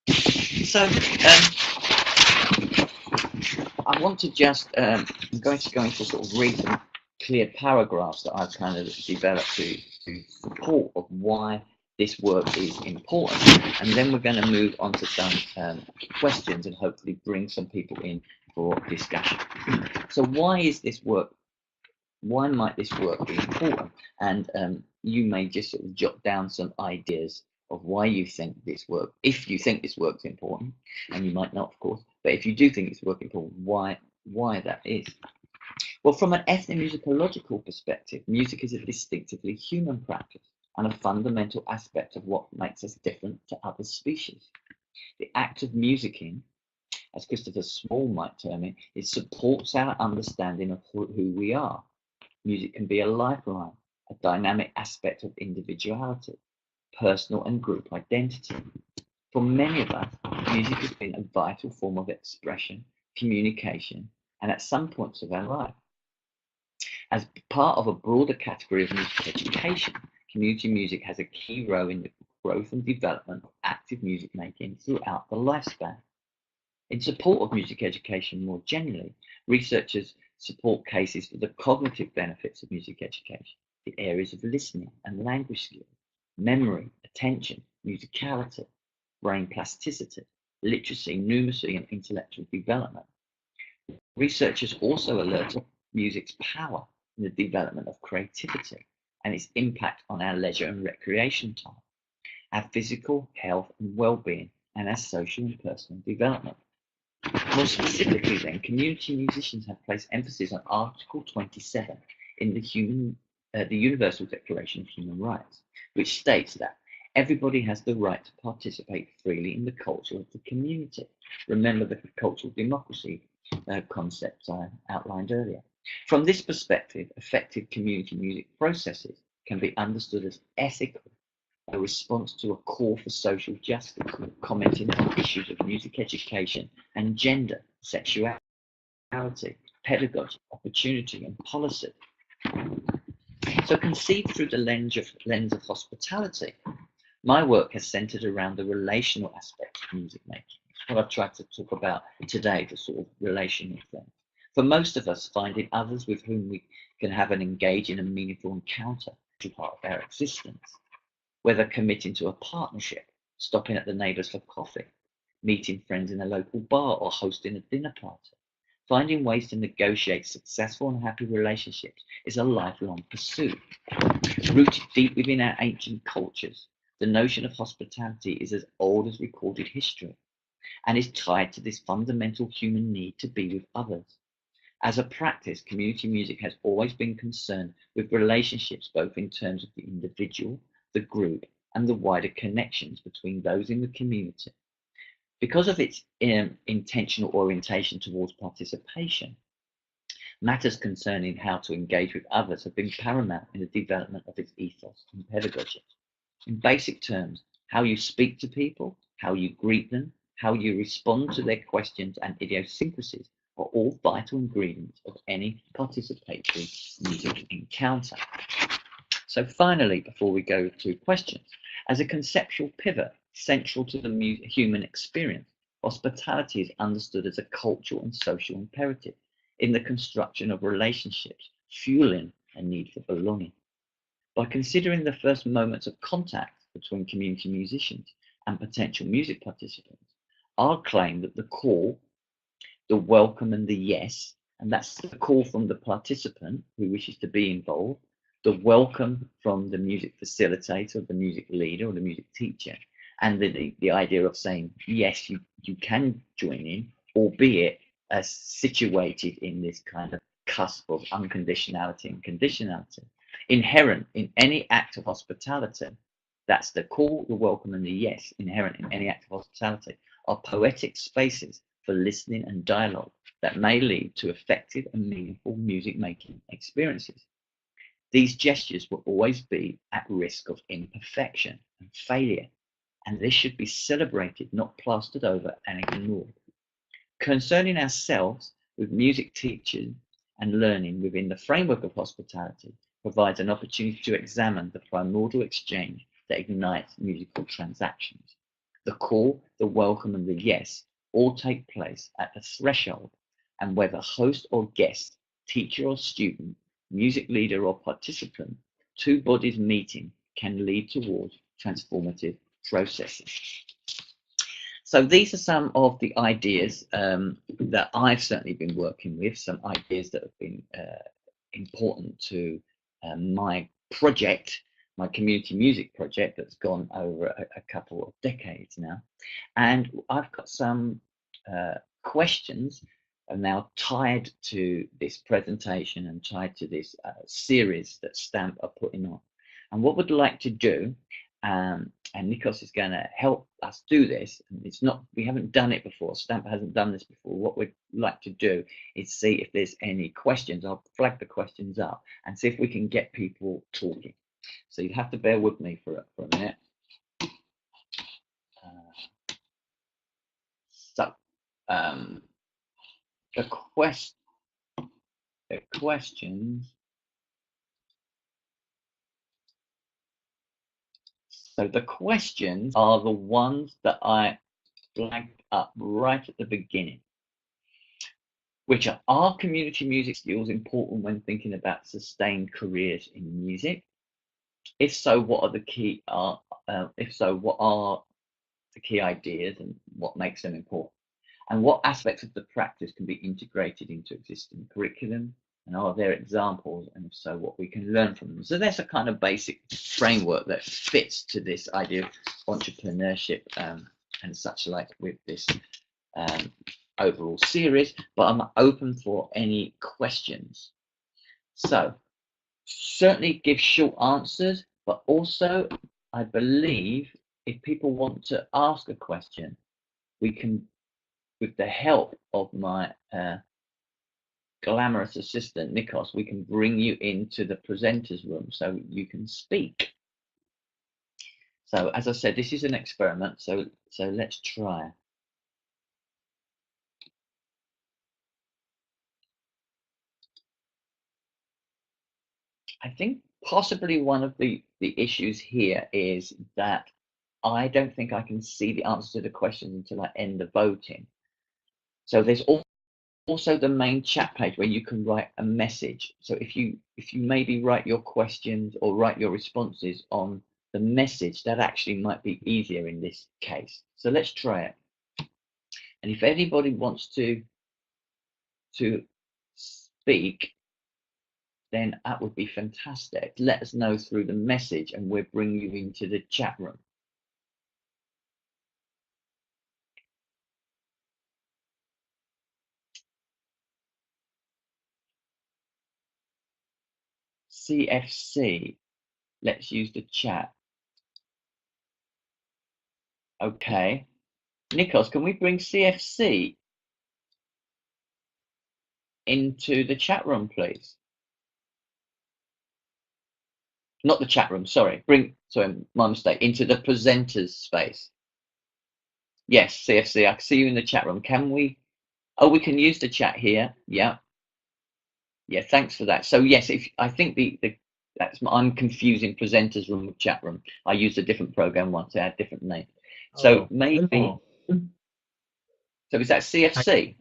So I want to just, I'm going to sort of read some clear paragraphs that I've kind of developed to support of why this work is important, and then we're going to move on to some questions and hopefully bring some people in for discussion. So why is this work? Why might this work be important? And you may just sort of jot down some ideas of why you think this work, if you think this work's important, and you might not, of course, but if you do think it's work important, why that is. Well, from an ethnomusicological perspective, music is a distinctively human practice and a fundamental aspect of what makes us different to other species. The act of musicking, as Christopher Small might term it, supports our understanding of who we are. Music can be a lifeline, a dynamic aspect of individuality, personal and group identity. For many of us, music has been a vital form of expression, communication, and at some points of our life. As part of a broader category of music education, community music has a key role in the growth and development of active music making throughout the lifespan. In support of music education more generally, researchers support cases for the cognitive benefits of music education, the areas of listening and language skills, memory, attention, musicality, brain plasticity, literacy, numeracy, and intellectual development. Researchers also alert of music's power in the development of creativity and its impact on our leisure and recreation time, our physical health and well-being, and our social and personal development. More specifically then, community musicians have placed emphasis on Article 27 in the Universal Declaration of Human Rights, which states that everybody has the right to participate freely in the culture of the community. Remember the cultural democracy concept I outlined earlier. From this perspective, effective community music processes can be understood as ethical, a response to a call for social justice, commenting on issues of music education and gender, sexuality, pedagogy, opportunity, and policy. So conceived through the lens of hospitality, my work has centered around the relational aspects of music making. What I've tried to talk about today, the sort of relational thing. For most of us, finding others with whom we can have and engage in a meaningful encounter is part of our existence. Whether committing to a partnership, stopping at the neighbours for coffee, meeting friends in a local bar, or hosting a dinner party. Finding ways to negotiate successful and happy relationships is a lifelong pursuit. Rooted deep within our ancient cultures, the notion of hospitality is as old as recorded history and is tied to this fundamental human need to be with others. As a practice, community music has always been concerned with relationships, both in terms of the individual, the group, and the wider connections between those in the community. Because of its intentional orientation towards participation, matters concerning how to engage with others have been paramount in the development of its ethos and pedagogy. In basic terms, how you speak to people, how you greet them, how you respond to their questions and idiosyncrasies are all vital ingredients of any participatory music encounter. So finally, before we go to questions, as a conceptual pivot central to the human experience, hospitality is understood as a cultural and social imperative in the construction of relationships, fueling a need for belonging. By considering the first moments of contact between community musicians and potential music participants, I'll claim that the call, the welcome, and the yes, and that's the call from the participant who wishes to be involved, the welcome from the music facilitator, the music leader, or the music teacher, and the idea of saying, yes, you can join in, albeit as situated in this kind of cusp of unconditionality and conditionality. Inherent in any act of hospitality, that's the call, the welcome, and the yes, inherent in any act of hospitality, are poetic spaces for listening and dialogue that may lead to effective and meaningful music making experiences. These gestures will always be at risk of imperfection and failure, and this should be celebrated, not plastered over and ignored. Concerning ourselves with music teaching and learning within the framework of hospitality provides an opportunity to examine the primordial exchange that ignites musical transactions. The call, the welcome, and the yes all take place at the threshold, and whether host or guest, teacher or student, music leader or participant, two bodies meeting can lead towards transformative processes. So these are some of the ideas that I've certainly been working with, some ideas that have been important to my project, my community music project that's gone over a couple of decades now. And I've got some questions are now tied to this presentation and tied to this series that Stamp are putting on. And what we'd like to do, and Nikos is going to help us do this, and it's not, we haven't done it before, Stamp hasn't done this before. What we'd like to do is see if there's any questions. I'll flag the questions up and see if we can get people talking. So you have to bear with me for a minute. The questions. So the questions are the ones that I flagged up right at the beginning, which are community music skills important when thinking about sustained careers in music? If so, what are the key If so, what are the key ideas and what makes them important? And what aspects of the practice can be integrated into existing curriculum? And are there examples? And if so, what we can learn from them? So there's a kind of basic framework that fits to this idea of entrepreneurship and such like with this overall series, but I'm open for any questions. So certainly give short answers, but also I believe if people want to ask a question, we can, with the help of my glamorous assistant Nikos, we can bring you into the presenters room so you can speak. So as I said, this is an experiment, so let's try. I think possibly one of the issues here is that I don't think I can see the answer to the questions until I end the voting. So there's also the main chat page where you can write a message. So if you maybe write your questions or write your responses on the message, that actually might be easier in this case. So let's try it. And if anybody wants to speak, then that would be fantastic. Let us know through the message and we'll bring you into the chat room. CFC, let's use the chat. Okay. Nikos, can we bring CFC into the chat room, please? Not the chat room, sorry. Sorry, my mistake. Into the presenters space. Yes, CFC, I can see you in the chat room. Can we? Oh, we can use the chat here. Yeah. Yeah, thanks for that. So yes, I think I'm confusing presenters room with chat room. I used a different program once, it had different name. So maybe. So is that CFC?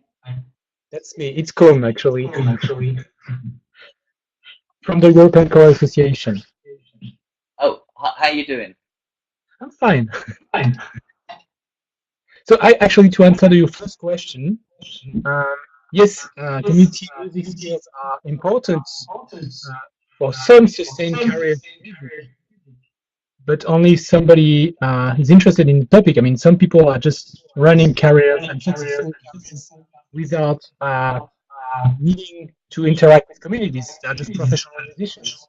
That's me. It's Com actually. From the European Core Association. Oh, how are you doing? I'm fine. So to answer your first question, yes, community music skills are important for some sustained career, but only if somebody is interested in the topic. I mean, some people are just running careers and successful without needing to interact with communities. They are just professional musicians.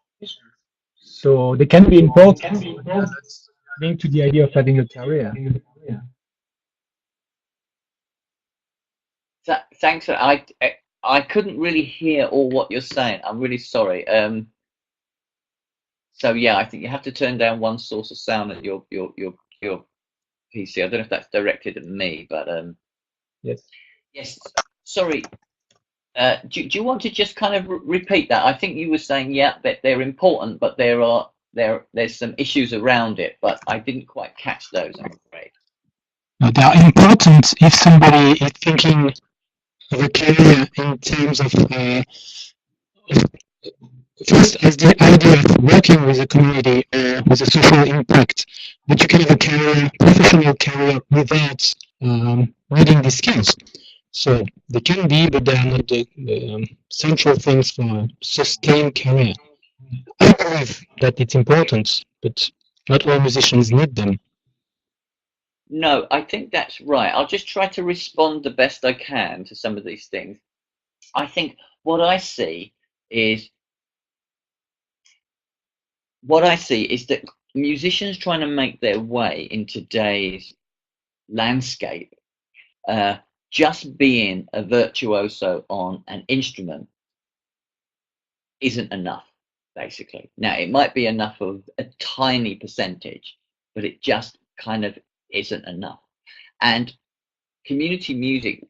So they can be important, but they are not linked to the idea of having a career. Thanks for I couldn't really hear all what you're saying. I'm really sorry. So yeah, I think you have to turn down one source of sound at your PC. I don't know if that's directed at me, but yes. Sorry. Do you want to just kind of repeat that? I think you were saying that they're important, but there's some issues around it, but I didn't quite catch those, I'm afraid. They are important if somebody is thinking of a career in terms of first as the idea of working with a community with a social impact, but you can have a professional career without needing these skills. So they can be, but they are not the central things for a sustained career. I believe that it's important, but not all musicians need them. No, I think that's right. I'll just try to respond the best I can to some of these things. I think what I see is that musicians trying to make their way in today's landscape, just being a virtuoso on an instrument isn't enough, basically. Now, it might be enough of a tiny percentage, but it just kind of isn't enough. And community music,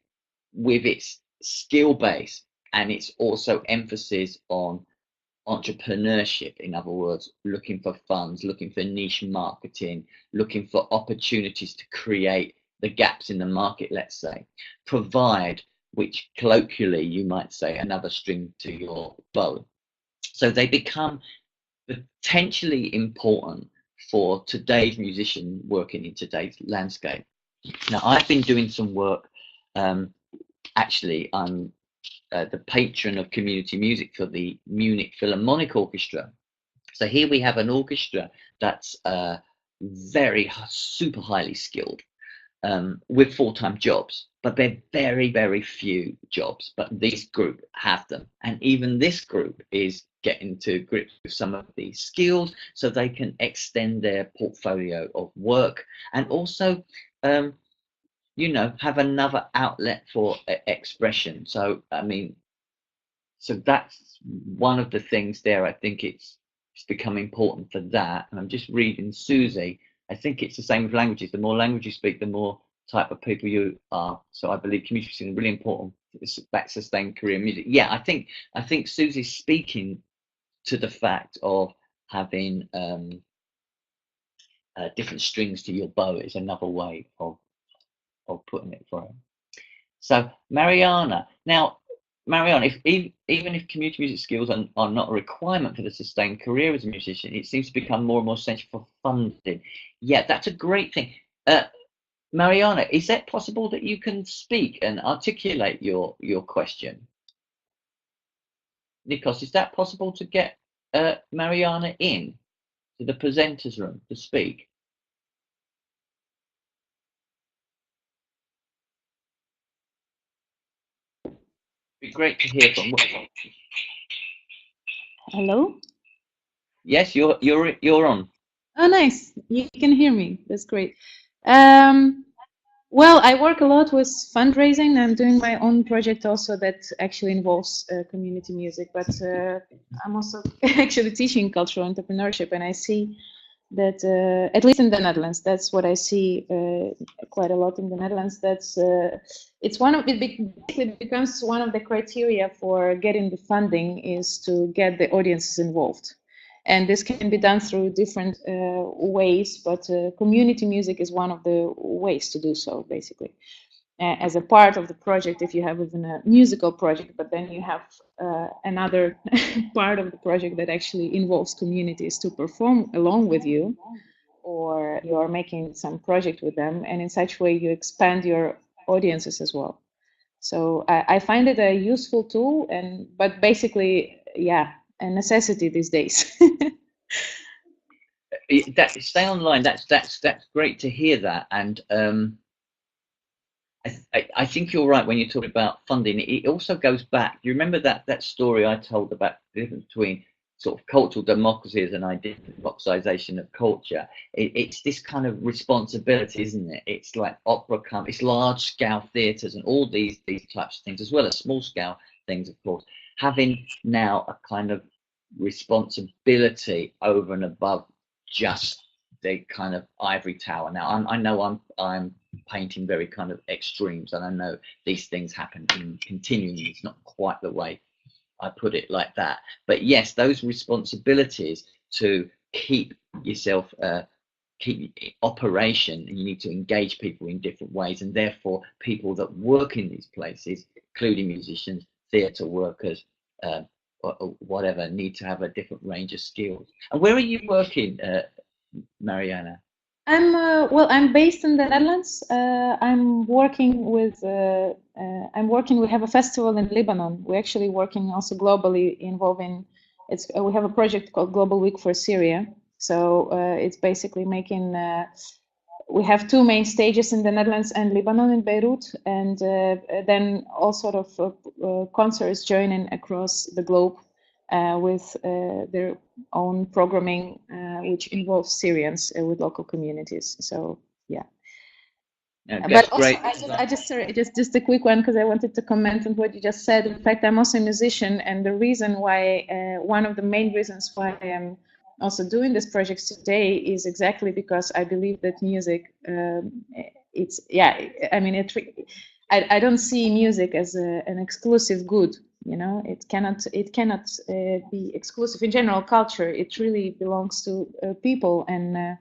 with its skill base and its also emphasis on entrepreneurship, in other words, looking for funds, looking for niche marketing, looking for opportunities to create the gaps in the market, let's say, provide, which colloquially you might say, another string to your bow. So they become potentially important for today's musician working in today's landscape. Now, I've been doing some work. Actually, I'm the patron of community music for the Munich Philharmonic Orchestra. So here we have an orchestra that's very super highly skilled, with full-time jobs, but they're very, very few jobs. But this group have them, and even this group is getting to grips with some of these skills so they can extend their portfolio of work, and also you know, have another outlet for expression. So I mean, so that's one of the things there. I think it's become important for that. And I'm just reading Susie. I think it's the same with languages. The more language you speak, the more type of people you are. So I believe community is really important. That sustained career in music. Yeah, I think Susie's speaking to the fact of having different strings to your bow is another way of putting it for him. So Mariana, now Mariana, even if community music skills are not a requirement for the sustained career as a musician, it seems to become more and more essential for funding. Yeah, that's a great thing. Mariana, is that possible that you can speak and articulate your question? Nikos, is that possible to get Mariana in to the presenters room to speak? It'd be great to hear from. Hello? Yes, you're on. Oh, nice. You can hear me. That's great. Well, I work a lot with fundraising. I'm doing my own project also that actually involves community music, but I'm also actually teaching cultural entrepreneurship, and I see that at least in the Netherlands, that's what I see quite a lot in the Netherlands. That's it's one of it basically becomes one of the criteria for getting the funding is to get the audiences involved. And this can be done through different ways, but community music is one of the ways to do so, basically. As a part of the project, if you have even a musical project, but then you have another part of the project that actually involves communities to perform along with you, or you're making some project with them, and in such way you expand your audiences as well. So I find it a useful tool, but basically, yeah, a necessity these days. Stay online. That's great to hear that. And I think you're right when you talk about funding. It also goes back. You remember that story I told about the difference between sort of cultural democracies and democratization of culture. It's this kind of responsibility, isn't it? It's like opera it's large scale theatres and all these types of things, as well as small scale things, of course, having now a kind of responsibility over and above just the kind of ivory tower. Now I know I'm painting very kind of extremes, and I know these things happen continually. It's not quite the way I put it like that, but yes, those responsibilities to keep yourself keep operation, and you need to engage people in different ways, and therefore people that work in these places, including musicians, theatre workers, or whatever, need to have a different range of skills. And where are you working, Mariana? I'm based in the Netherlands. I'm working with we have a festival in Lebanon. We're actually working also globally involving we have a project called Global Week for Syria. So it's basically making we have two main stages in the Netherlands and Lebanon in Beirut, and then all sort of concerts joining across the globe with their own programming, which involves Syrians with local communities. So yeah. But also, great. Sorry, just a quick one, because I wanted to comment on what you just said. In fact, I'm also a musician, and the reason why, one of the main reasons why I'm also doing this project today is exactly because I believe that music, it's, yeah, I mean, I don't see music as an exclusive good. You know, it cannot be exclusive in general culture. It really belongs to people, and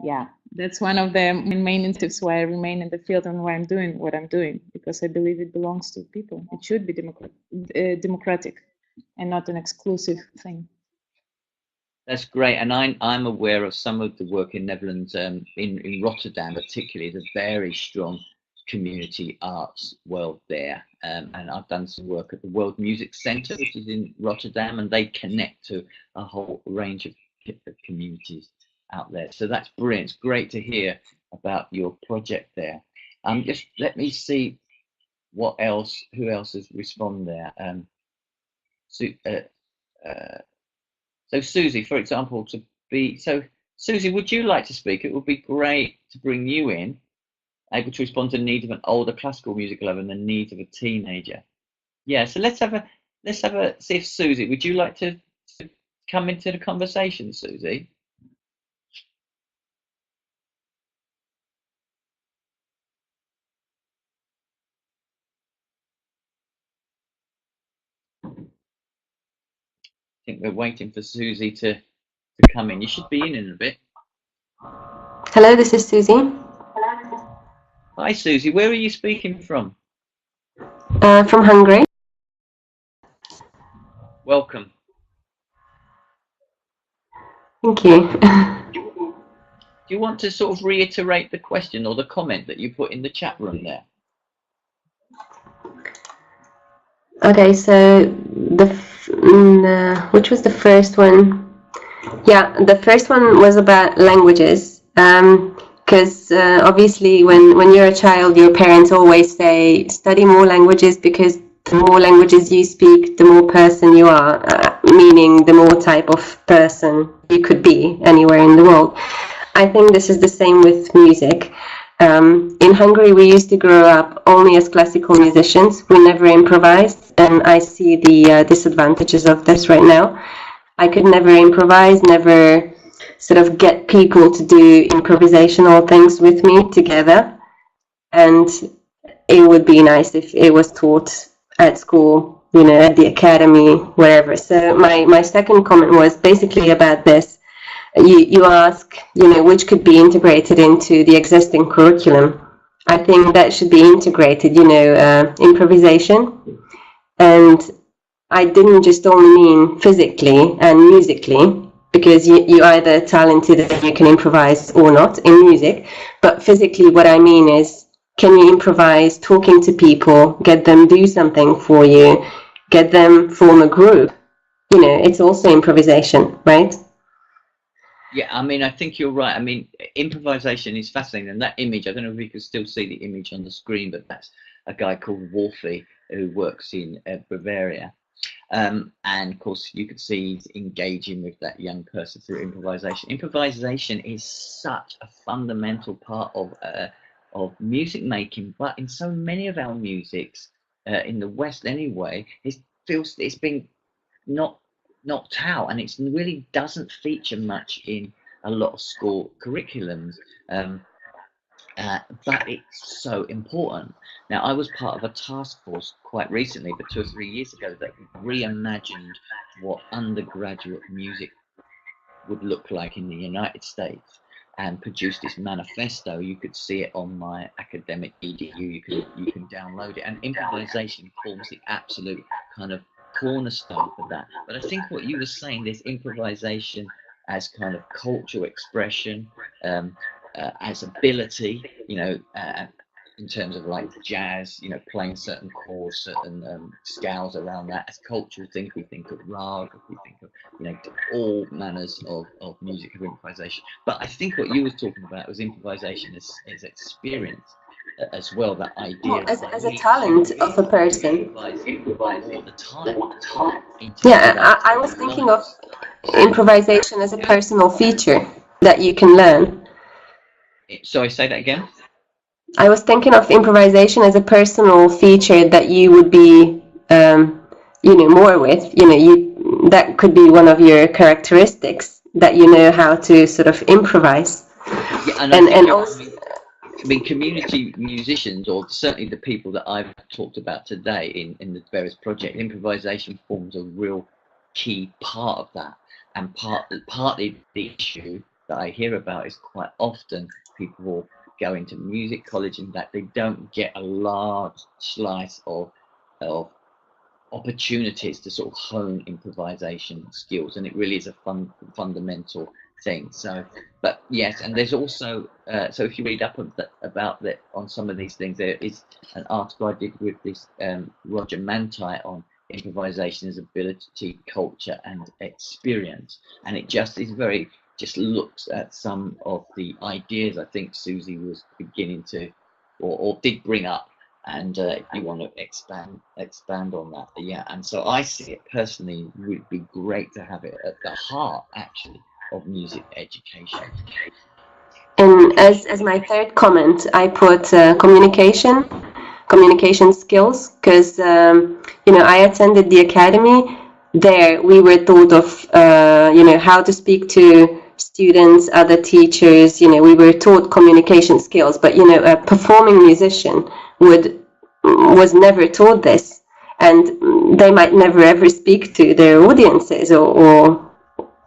yeah, that's one of the main incentives why I remain in the field and why I'm doing what I'm doing, because I believe it belongs to people. It should be democratic and not an exclusive thing. That's great, and I'm aware of some of the work in Netherlands, in Rotterdam particularly, the very strong community arts world there, and I've done some work at the World Music Centre, which is in Rotterdam, and they connect to a whole range of communities out there. So that's brilliant. It's great to hear about your project there. Just let me see what else, who else has responded there. So, so Susie, for example, Susie, would you like to speak? It would be great to bring you in, able to respond to the needs of an older classical music lover and the needs of a teenager. Yeah, so let's have a see if Susie, would you like to come into the conversation, Susie? I think we're waiting for Susie to come in. You should be in a bit. Hello, this is Susie. Hi, Susie. Where are you speaking from? From Hungary. Welcome. Thank you. Do you want to sort of reiterate the question or the comment that you put in the chat room there? Okay, so which was the first one? Yeah, the first one was about languages. Because obviously when you're a child, your parents always say, study more languages because the more languages you speak, the more person you are, meaning the more type of person you could be anywhere in the world. I think this is the same with music. In Hungary, we used to grow up only as classical musicians. We never improvised, and I see the disadvantages of this right now. I could never improvise, never sort of get people to do improvisational things with me together. And it would be nice if it was taught at school, you know, at the academy, wherever. So my second comment was basically about this. You ask, you know, which could be integrated into the existing curriculum. I think that should be integrated, you know, improvisation. And I didn't just only mean physically and musically, because you're either talented and you can improvise or not in music. But physically, what I mean is, can you improvise talking to people, get them do something for you, get them form a group? You know, it's also improvisation, right? Yeah, I mean, I think you're right. I mean, improvisation is fascinating, and that image, I don't know if you can still see the image on the screen, but that's a guy called Wolfie who works in Bavaria. And of course, you could see he's engaging with that young person through improvisation. Improvisation is such a fundamental part of music making, but in so many of our musics, in the West anyway, it feels it's been knocked out, and it really doesn't feature much in a lot of school curriculums. But it's so important. Now, I was part of a task force quite recently, but 2 or 3 years ago, that reimagined what undergraduate music would look like in the United States, and produced this manifesto. You could see it on my academic edu. You can download it, and improvisation forms the absolute kind of cornerstone for that. But I think what you were saying, this improvisation as kind of cultural expression, as ability, you know, in terms of like jazz, you know, playing certain chords, certain scales around that. As cultural things, we think of rag, we think of, you know, all manners of music, of improvisation. But I think what you were talking about was improvisation as experience as well, that idea. Well, as a talent of a person. Improvise all the time. Yeah, I was thinking of improvisation as a personal feature that you can learn. Sorry, say that again. I was thinking of improvisation as a personal feature that you would be, you know, more with. You know, that could be one of your characteristics, that you know how to sort of improvise. Yeah, and also, I mean, community musicians, or certainly the people that I've talked about today in the various projects, improvisation forms a real key part of that. And partly the issue that I hear about is quite often people will go into music college and that they don't get a large slice of opportunities to sort of hone improvisation skills, and it really is a fundamental thing. So, but yes, and there's also so if you read up about that on some of these things, there is an article I did with this Roger Manti on improvisation as ability, culture, and experience, and it just is very just looks at some of the ideas I think Susie was beginning to or did bring up. And if you want to expand on that, yeah. And so I see it personally would be great to have it at the heart, actually, of music education. And as my third comment, I put communication skills, because I attended the academy. There we were taught of how to speak to students, other teachers. We were taught communication skills, but a performing musician was never taught this, and they might never ever speak to their audiences or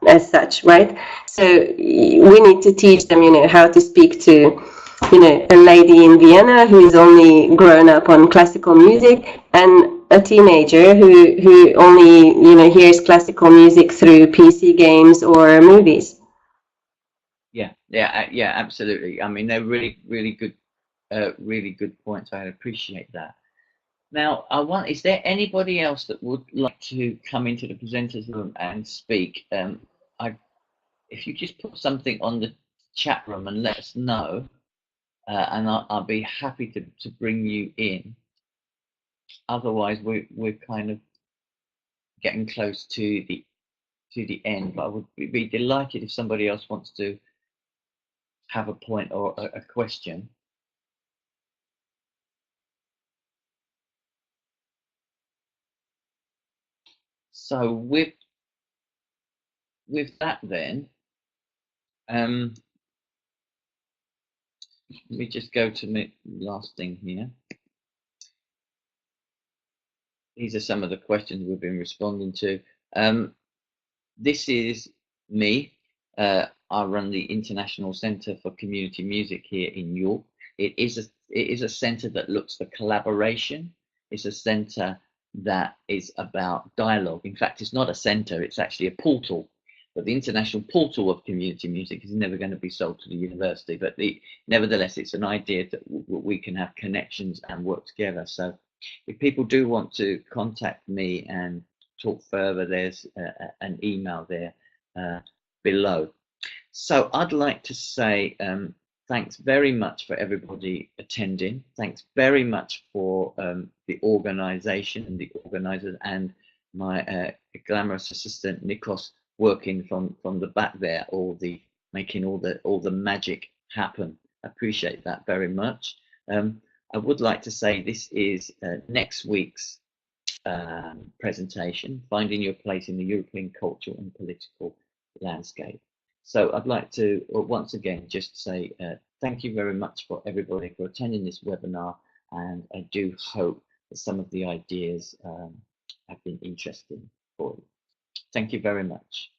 as such, right? So we need to teach them, how to speak to, a lady in Vienna who is only grown up on classical music, and a teenager who only, hears classical music through PC games or movies. Yeah, absolutely. I mean, they're really good points. I appreciate that. Now, is there anybody else that would like to come into the presenters room and speak? If you just put something on the chat room and let us know, and I'll be happy to bring you in. Otherwise, we're kind of getting close to the end. But I would be delighted if somebody else wants to have a point or a question. So with that then, let me just go to the last thing here. These are some of the questions we've been responding to. This is me. I run the International Centre for Community Music here in York. It is a centre that looks for collaboration. It's a centre that is about dialogue. In fact, it's not a centre, it's actually a portal. But the International Portal of Community Music is never going to be sold to the university. But nevertheless, it's an idea that we can have connections and work together. So if people do want to contact me and talk further, there's an email there below. So I'd like to say thanks very much for everybody attending. Thanks very much for the organisation and the organisers, and my glamorous assistant Nikos working from the back there, making all the magic happen. I appreciate that very much. I would like to say this is next week's presentation, Finding Your Place in the European Cultural and Political Landscape. So I'd like to once again just say thank you very much for everybody for attending this webinar, and I do hope that some of the ideas have been interesting for you. Thank you very much.